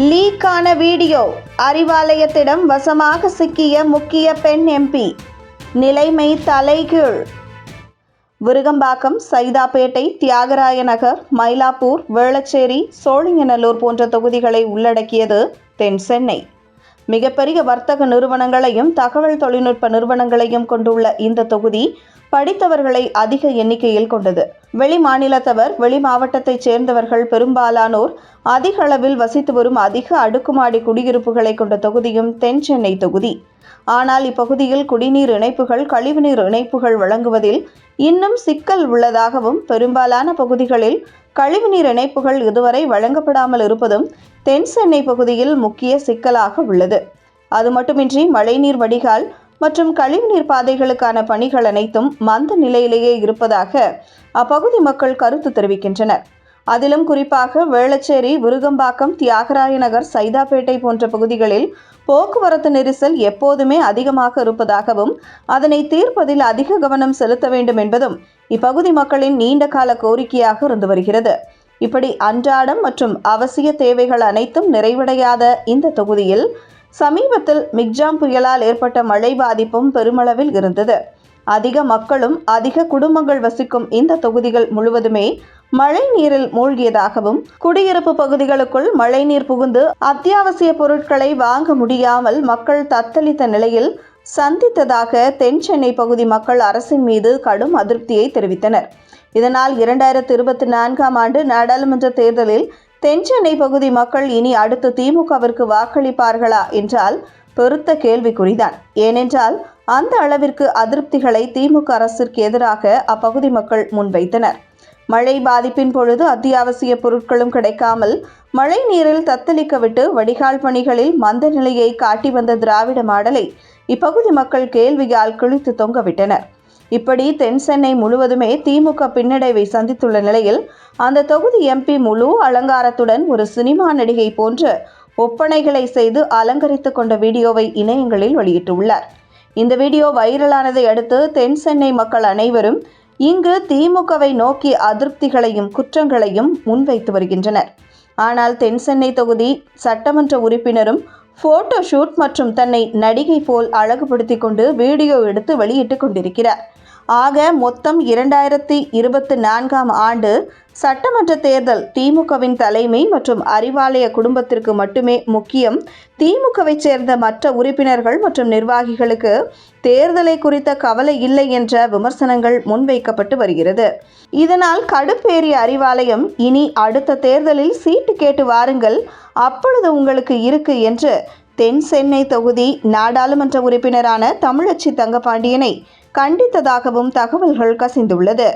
லீக்கான video, அறிவாலயத்திடம் வசமாக சிக்கிய முக்கிய பெண் எம்பி, நிலைமை தலைகீழ். விருகம்பாக்கம், சைதாப்பேட்டை, தியாகராய நகர், மயிலாப்பூர், வேளச்சேரி, சோழிங்கநல்லூர் போன்ற தொகுதிகளை உள்ளடக்கியது தென் சென்னை. மிகப்பெரிய வர்த்தக நிறுவனங்களையும் தகவல் தொழில்நுட்ப நிறுவனங்களையும் கொண்டுள்ள இந்த தொகுதி படித்தவர்களை அதிக எண்ணிக்கையில் கொண்டது. வெளி மாநிலத்தவர், வெளி மாவட்டத்தைச் சேர்ந்தவர்கள் பெரும்பாலானோர் அதிக அளவில் வசித்து வரும் அதிக அடுக்குமாடி குடியிருப்புகளை கொண்ட தொகுதியும் தென் சென்னை தொகுதி. ஆனால் இப்பகுதியில் குடிநீர் இணைப்புகள், கழிவுநீர் இணைப்புகள் வழங்குவதில் இன்னும் சிக்கல் உள்ளதாகவும், பெரும்பாலான பகுதிகளில் கழிவுநீர் இணைப்புகள் இதுவரை வழங்கப்படாமல் இருப்பதும் தென் சென்னை பகுதியில் முக்கிய சிக்கலாக உள்ளது. அது மட்டுமின்றி மழைநீர் வடிகால் மற்றும் கழிவுநீர் பாதைகளுக்கான பணிகள் அனைத்தும் மந்த நிலையிலேயே இருப்பதாக அப்பகுதி மக்கள் கருத்து தெரிவிக்கின்றனர். அதிலும் குறிப்பாக வேளச்சேரி, விருகம்பாக்கம், தியாகராய நகர், சைதாப்பேட்டை போன்ற பகுதிகளில் போக்குவரத்து நெரிசல் எப்போதுமே அதிகமாக இருப்பதாகவும், அதனை தீர்ப்பதில் அதிக கவனம் செலுத்த வேண்டும் என்பதும் இப்பகுதி மக்களின் நீண்டகால கோரிக்கையாக இருந்து வருகிறது. இப்படி அன்றாடம் மற்றும் அவசிய தேவைகள் அனைத்தும் நிறைவடையாத இந்த தொகுதியில் சமீபத்தில் மிக்ஜாம் புயலால் ஏற்பட்ட மழை பாதிப்பும் பெருமளவில் இருந்தது. அதிக மக்களும் அதிக குடும்பங்கள் வசிக்கும் இந்த தொகுதிகள் முழுவதுமே மழை நீரில் மூழ்கியதாகவும், குடியிருப்பு பகுதிகளுக்குள் மழைநீர் புகுந்து அத்தியாவசிய பொருட்களை வாங்க முடியாமல் மக்கள் தத்தளித்த நிலையில் சந்தித்ததாக தென் சென்னை பகுதி மக்கள் அரசின் மீது கடும் அதிருப்தியை தெரிவித்தனர். இதனால் 2024ஆம் ஆண்டு நாடாளுமன்ற தேர்தலில் தென் சென்னை பகுதி மக்கள் இனி அடுத்து திமுகவிற்கு வாக்களிப்பார்களா என்றால் பெருத்த கேள்விக்குறிதான். ஏனென்றால் அந்த அளவிற்கு அதிருப்திகளை திமுக அரசிற்கு எதிராக அப்பகுதி மக்கள் முன்வைத்தனர். மழை பாதிப்பின் பொழுது அத்தியாவசிய பொருட்களும் கிடைக்காமல் மழை நீரில் தத்தளிக்க விட்டு வடிகால் பணிகளில் மந்த நிலையை காட்டி வந்த திராவிட மாடலை இப்பகுதி மக்கள் கேள்வியால் கிழித்து தொங்கவிட்டனர். இப்படி தென் சென்னை முழுவதுமே திமுக பின்னடைவை சந்தித்துள்ள நிலையில் அந்த தொகுதி எம்பி முழு அலங்காரத்துடன் ஒரு சினிமா நடிகை போன்று ஒப்பனைகளை செய்து அலங்கரித்து கொண்ட வீடியோவை இணையங்களில் வெளியிட்டுள்ளார். இந்த வீடியோ வைரலானதை அடுத்து தென் சென்னை மக்கள் அனைவரும் இங்கு திமுகவை நோக்கி அதிருப்திகளையும் குற்றங்களையும் முன்வைத்து வருகின்றனர். ஆனால் தென் சென்னை தொகுதி சட்டமன்ற உறுப்பினரும் போட்டோ ஷூட் மற்றும் தன்னை நடிகை போல் அழகுபடுத்தி கொண்டு வீடியோ எடுத்து வெளியிட்டு கொண்டிருக்கிறார். ஆக மொத்தம் 2024ஆம் ஆண்டு சட்டமன்ற தேர்தல் திமுகவின் தலைமை மற்றும் அறிவாலய குடும்பத்திற்கு மட்டுமே முக்கியம். திமுகவை சேர்ந்த மற்ற உறுப்பினர்கள் மற்றும் நிர்வாகிகளுக்கு தேர்தலை குறித்த கவலை இல்லை என்ற விமர்சனங்கள் முன்வைக்கப்பட்டு வருகிறது. இதனால் கடுப்பேறிய அறிவாலயம் இனி அடுத்த தேர்தலில் சீட்டு கேட்டு வாருங்கள், அப்பொழுது உங்களுக்கு இருக்கு என்று தென் சென்னை தொகுதி நாடாளுமன்ற உறுப்பினரான தமிழச்சி தங்கபாண்டியனை கண்டித்ததாகவும் தகவல்கள் கசிந்துள்ளது.